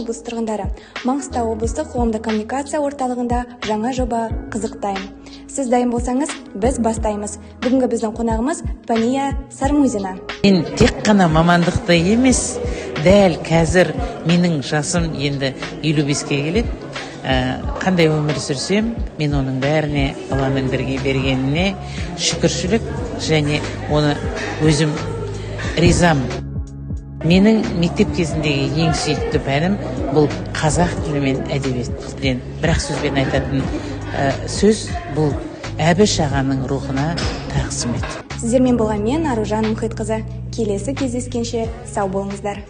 облысы тұрғындары. Маңғыстау облыстық қоғамдық коммуникация орталығында жаңа жоба қызықтайым. Сіз дайын болсаңыз, біз бастаймыз. Бүгінгі біздің қонағымыз Пания Сармузина. Мен тек қана мамандықты емес, дәл қазір менің жасым енді 55-ке келеді. Қандай өмір сүрсем, мен оның бәріне Алланың бергеніне шүкіршілік және оны өзім ризам. Менің мектеп кезіндегі ең сүйікті пәнім бұл қазақ тілі мен әдебиет тілінен. Бірақ сөзбен айтатын сөз бұл Әбіш ағаның рухына тағзым ет. Сіздермен болған мен Аружан Мұхитқызы. Келесі кездескенше сау болыңыздар.